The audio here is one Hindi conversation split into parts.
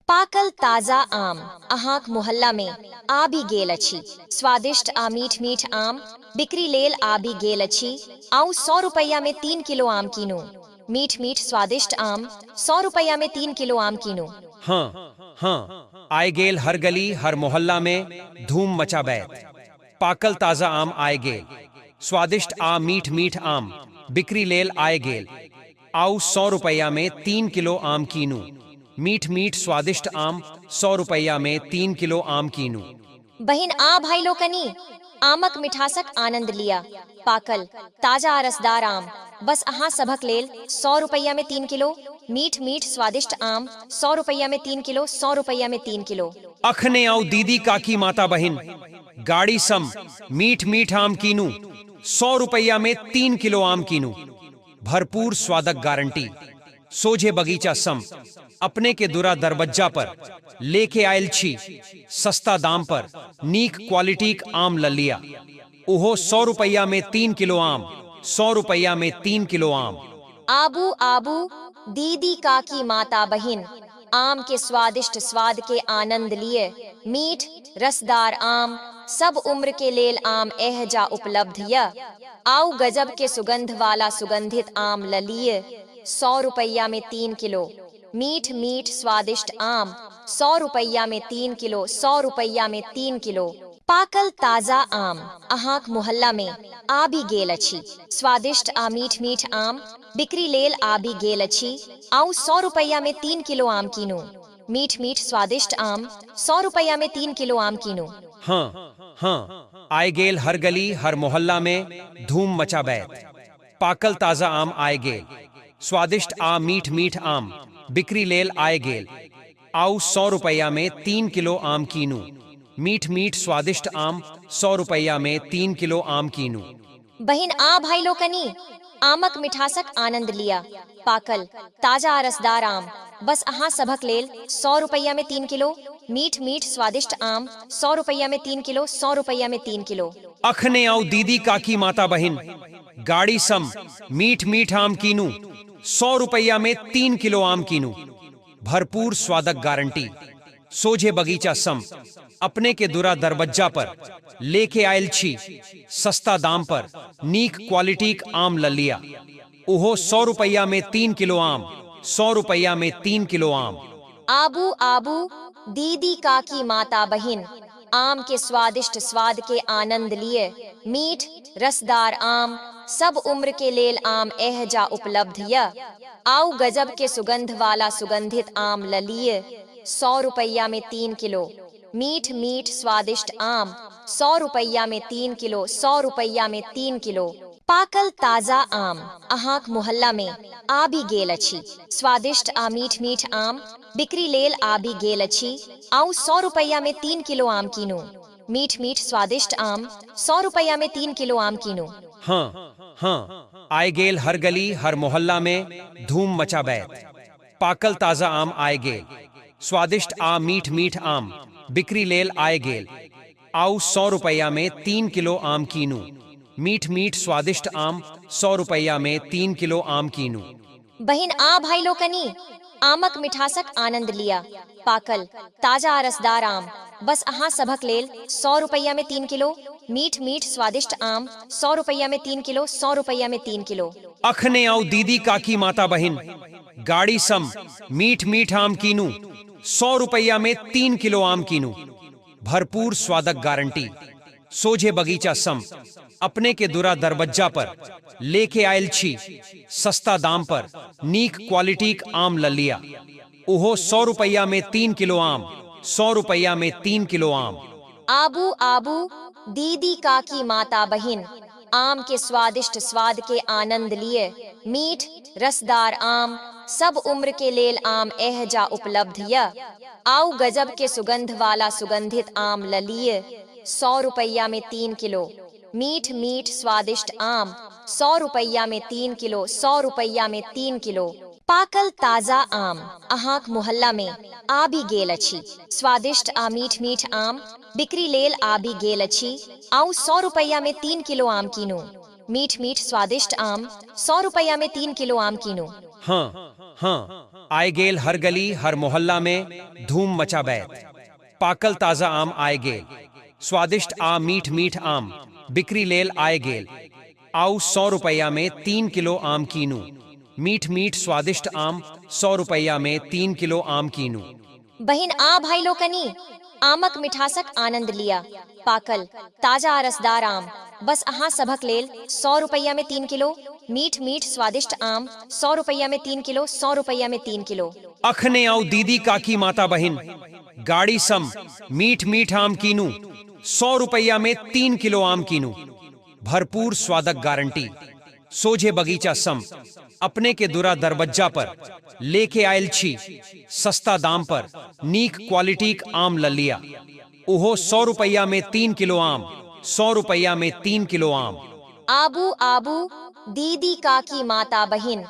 पाकल ताजा आम अहाँक मोहल्ला में आबि गेल अछि। स्वादिष्ट आ मीठ मीठ आम बिक्री लेल आबि गेल अछि। आउ 100 रुपया में 3 किलो आम कीनू। मीठ मीठ स्वादिष्ट आम 100 रुपया में 3 किलो आम कीनू। हाँ, आए गेल हर गली हर मोहल्ला में धूम मचा बैत। पाकल ताजा आम आए गेल, स्वादिष्ट आ मीठ मीठ आम बिक्री लेल आए गेल। आउ 100 रुपया में 3 किलो आम कीनू। मीठ मीठ स्वादिष्ट आम 100 रुपया में 3 किलो आम कीनू। बहिन आ भाई लोकनि आमक मिठासक आनंद लिया। पाकल ताजा आ रसदार आम बस अहाँ सभक लेल 100 रुपया में 3 किलो। मीठ मीठ स्वादिष्ट आम 100 रुपया में 3 किलो। 100 रुपया में 3 किलो। अखने आउ दीदी काकी माता बहिन, गाड़ी सम मीठ मीठ आम कीनू। 100 रुपया में 3 किलो आम कीनू। भरपूर स्वादक गारंटी, सोझे बगीचा सम अपने के दुरा दरबज्जा पर लेके आयल छी। सस्ता दाम पर नीक क्वालिटीक आम ल लिया। ओहो 100 रुपया में 3 किलो आम। 100 रुपया में 3 किलो आम। आबू आबू दीदी काकी माता बहिन, आम के स्वादिष्ट स्वाद के आनंद लिए। मीठ रसदार आम सब उम्र के लेल आम एहजा उपलब्ध य। आउ गजब के सुगंध वाला सुगंधित आम ल लिए। 100 रुपया में 3 किलो। मीठ मीठ स्वादिष्ट आम 100 रुपया में 3 किलो। 100 रुपया में 3 किलो। पाकल ताजा आम अहाँक मोहल्ला में आबि गेल अछि। स्वादिष्ट आ मीठ मीठ आम बिक्री लेल आबि गेल अछि। आउ 100 रुपया में 3 किलो आम कीनू। मीठ मीठ स्वादिष्ट आम 100 रुपया में 3 किलो आम कीनू। हाँ, आए गेल हर गली हर मोहल्ला में धूम मचा बैत। पाकल ताजा आम आए गेल, स्वादिष्ट आ मीठ मीठ आम बिक्री लेल आए गेल। आउ 100 रुपया में 3 किलो आम कीनू। मीठ मीठ स्वादिष्ट आम 100 रुपया में 3 किलो आम कीनू। बहिन आ भाई लोकनि आमक मिठासक आनंद लिया। पाकल ताजा आ रसदार आम बस अहाँ सभक लेल 100 रुपया में 3 किलो। मीठ मीठ स्वादिष्ट आम 100 रुपया में 3 किलो। 100 रुपया में 3 किलो। अखने आउ दीदी काकी माता बहिन, गाड़ी सम मीठ मीठ आम कीनू। 100 रुपया में 3 किलो आम कीनू। भरपूर स्वादक गारंटी, सोझे बगीचा सम अपने के दुरा दरबज्जा पर लेके आयल छी। सस्ता दाम पर नीक क्वालिटीक आम ल लिया। ओहो 100 रुपया में 3 किलो आम। 100 रुपया में 3 किलो आम। आबू आबू दीदी काकी माता बहिन, आम के स्वादिष्ट स्वाद के आनंद लिए। मीठ रसदार आम सब उम्र के लेल आम एहजा उपलब्ध य। आउ गजब के सुगंध वाला सुगंधित आम ल लिए। 100 रुपया में 3 किलो। मीठ मीठ स्वादिष्ट आम 100 रुपया में 3 किलो। 100 रुपया में 3 किलो। पाकल ताजा आम अहाँक मोहल्ला में आबि गेल अछि। स्वादिष्ट आ मीठ मीठ आम बिक्री लेल आबि गेल अछि। आउ 100 रुपया में 3 किलो आम कीनू। मीठ मीठ स्वादिष्ट आम 100 रुपया में 3 किलो आम कीनू। हाँ, आए गेल हर गली हर मोहल्ला में धूम मचा बैत। पाकल ताजा आम आए गेल, स्वादिष्ट आ मीठ मीठ आम बिक्री लेल आए गेल। आउ 100 रुपया में 3 किलो आम कीनू। मीठ मीठ स्वादिष्ट आम 100 रुपया में 3 किलो आम कीनू। बहिन आ भाई लोकनि आमक मिठासक आनंद लिया। पाकल ताजा आ रसदार आम बस अहाँ सभक लेल 100 रुपया में 3 किलो। मीठ मीठ स्वादिष्ट आम 100 रुपया में 3 किलो। 100 रुपया में 3 किलो। अखने आउ दीदी काकी माता बहिन, गाड़ी सम मीठ मीठ आम कीनू। 100 रुपया में 3 किलो आम कीनू। भरपूर स्वादक गारंटी, सोझे बगीचा सम अपने के दुरा दरबज्जा पर लेके आयल छी। सस्ता दाम पर नीक क्वालिटीक आम ल लिया। ओहो 100 रुपया में 3 किलो आम। 100 रुपया में 3 किलो आम। आबू आबू दीदी काकी माता बहिन, आम के स्वादिष्ट स्वाद के आनंद लिए। मीठ रसदार आम सब उम्र के लेल आम एहजा उपलब्ध य। आउ गजब के सुगंध वाला सुगंधित आम ल लिए। 100 रुपया में 3 किलो। मीठ मीठ स्वादिष्ट आम 100 रुपया में 3 किलो। 100 रुपया में 3 किलो। पाकल ताजा आम अहाँक मोहल्ला में आबि गेल अछि। स्वादिष्ट आ मीठ मीठ आम बिक्री लेल आबि गेल अछि। आउ 100 रुपया में 3 किलो आम कीनू। मीठ मीठ स्वादिष्ट आम 100 रुपया में 3 किलो आम कीनू। हाँ हाँ आए गेल हर गली हर मोहल्ला में धूम मचा बैत। पाकल ताजा आम आए गेल, स्वादिष्ट मीठ मीठ आम बिक्री लेल आए गेल। आओ 100 रुपया में 3 किलो आम कीनू। मीठ मीठ स्वादिष्ट आम 100 रुपया में 3 किलो आम कीनू। बहिन आ भाई लोकनी आमक मिठासक आनंद लिया। पाकल ताजा रसदार आम बस अहाँ सभक लेल 100 रुपया में 3 किलो। मीठ मीठ स्वादिष्ट आम 100 रुपया में 3 किलो, 100 रुपया में 3 किलो। अखने आओ दीदी काकी माता बहिन, गाड़ी सम मीठ मीठ आम कीनू। 100 रुपया में 3 किलो आम कीनू। भरपूर स्वादक गारंटी, सोझे बगीचा सम अपने के दुरा दरबज्जा पर लेके आयल छी। सस्ता दाम पर नीक क्वालिटीक आम ललिया। ओहो 100 रुपया में 3 किलो आम, 100 रुपया में 3 किलो आम। आबू आबू दीदी काकी माता बहिन,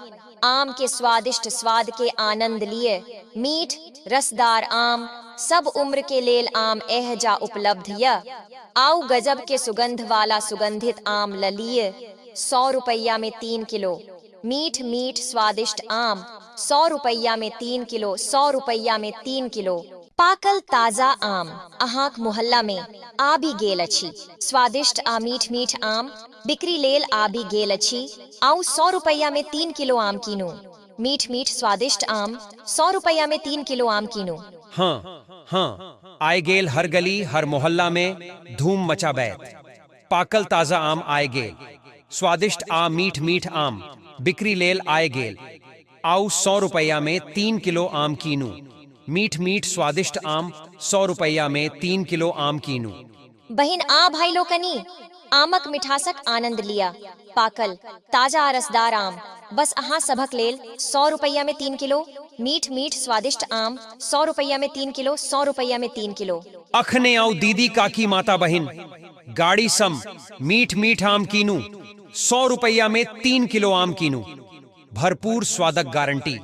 आम के स्वादिष्ट स्वाद के आनंद लिए। मीठ रसदार आम सब उम्र के लेल आम एहजा उपलब्ध य। आओ गजब के सुगंध वाला सुगंधित आम ललिए। 100 रुपया में 3 किलो। मीठ मीठ स्वादिष्ट आम 100 रुपया में 3 किलो, 100 रुपया में 3 किलो। पाकल ताजा आम अहाँक मोहल्ला में आबि गेल अछि। स्वादिष्ट मीठ मीठ आम बिक्री लेल आबि गेल अछि। आओ 100 रुपया में 3 किलो आम कीनू। मीठ मीठ स्वादिष्ट आम 100 रुपया में 3 किलो आम कीनू। हाँ हाँ आए गेल हर गली हर मोहल्ला में धूम मचा बैत। पाकल ताजा आम आए गेल, स्वादिष्ट मीठ मीठ आम बिक्री लेल आए गेल। आओ 100 रुपया में 3 किलो आम कीनू। मीठ मीठ स्वादिष्ट आम 100 रुपया में 3 किलो आम कीनू। बहिन आ भाई लोकनी आमक मिठासक आनंद लिया। पाकल ताजा रसदार आम बस अहाँ सभक लेल 100 रुपया में 3 किलो। मीठ मीठ स्वादिष्ट आम 100 रुपया में 3 किलो, 100 रुपया में 3 किलो। अखने आओ दीदी काकी माता बहिन, गाड़ी सम मीठ मीठ आम कीनू। 100 रुपया में 3 किलो आम कीनू। भरपूर स्वादक गारंटी,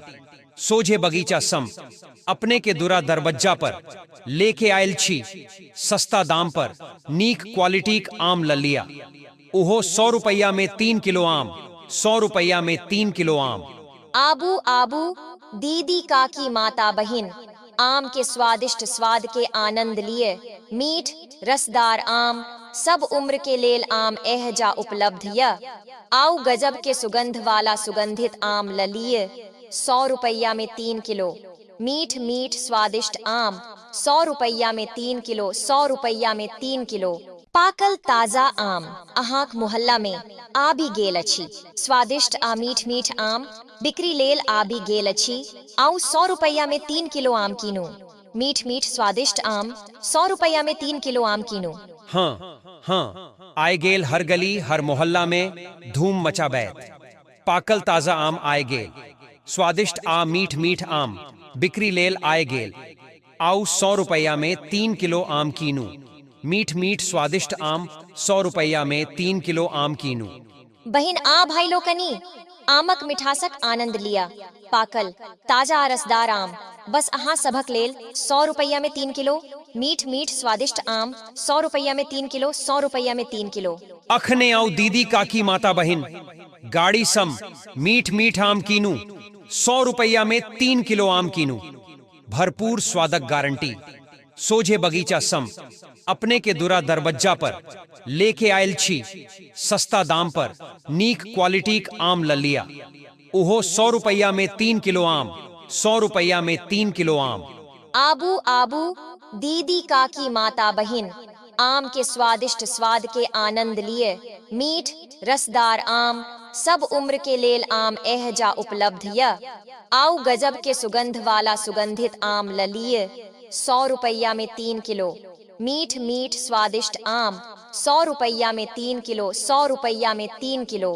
सोझे बगीचा सम अपने के दुरा दरबज्जा पर लेके आयल छी। सस्ता दाम पर नीक क्वालिटीक आम ललिया। ओहो 100 रुपया में 3 किलो आम, 100 रुपया में 3 किलो आम। आबू आबू दीदी काकी माता बहिन, आम के स्वादिष्ट स्वाद के आनंद लिए। मीठ रसदार आम सब उम्र के लेल आम एहजा उपलब्ध य। आओ गजब के सुगंध वाला सुगंधित आम ललिए। 100 रुपया में 3 किलो। मीठ मीठ स्वादिष्ट आम 100 रुपया में 3 किलो, 100 रुपया में 3 किलो। पाकल ताजा आम अहाँक मोहल्ला में आबि गेल अछि। स्वादिष्ट मीठ मीठ आम बिक्री लेल आबि गेल अछि। आओ 100 रुपया में 3 किलो आम कीनू। मीठ मीठ स्वादिष्ट आम 100 रुपया में 3 किलो आम कीनू। हाँ हाँ आए गेल हर गली हर मोहल्ला में धूम मचा बैत। पाकल ताजा आम आए गेल, स्वादिष्ट मीठ मीठ आम बिक्री लेल आए गेल। आओ 100 रुपया में 3 किलो आम कीनू। मीठ मीठ स्वादिष्ट आम 100 रुपया में 3 किलो आम कीनू। बहिन आ भाई लोकनी आमक मिठासक आनंद लिया। पाकल ताजा रसदार आम बस अहाँ सभक लेल 100 रुपया में 3 किलो। मीठ मीठ स्वादिष्ट आम 100 रुपया में 3 किलो, 100 रुपया में 3 किलो। अखने आओ दीदी काकी माता बहिन, गाड़ी सम मीठ मीठ आम कीनू। 100 रुपया में 3 किलो आम कीनू। भरपूर स्वादक गारंटी, सोझे बगीचा सम अपने के दुरा दरबज्जा पर लेके आयल छी। सस्ता दाम पर नीक क्वालिटीक आम ललिया। ओहो 100 रुपया में 3 किलो आम, 100 रुपया में 3 किलो आम। आबू आबू दीदी काकी माता बहिन, आम के स्वादिष्ट स्वाद के आनंद लिए। मीठ रसदार आम सब उम्र के लेल आम एहजा उपलब्ध य। आओ गजब के सुगंध वाला सुगंधित आम ललिए। 100 रुपया में 3 किलो। मीठ मीठ स्वादिष्ट आम 100 रुपया में 3 किलो, 100 रुपया में 3 किलो।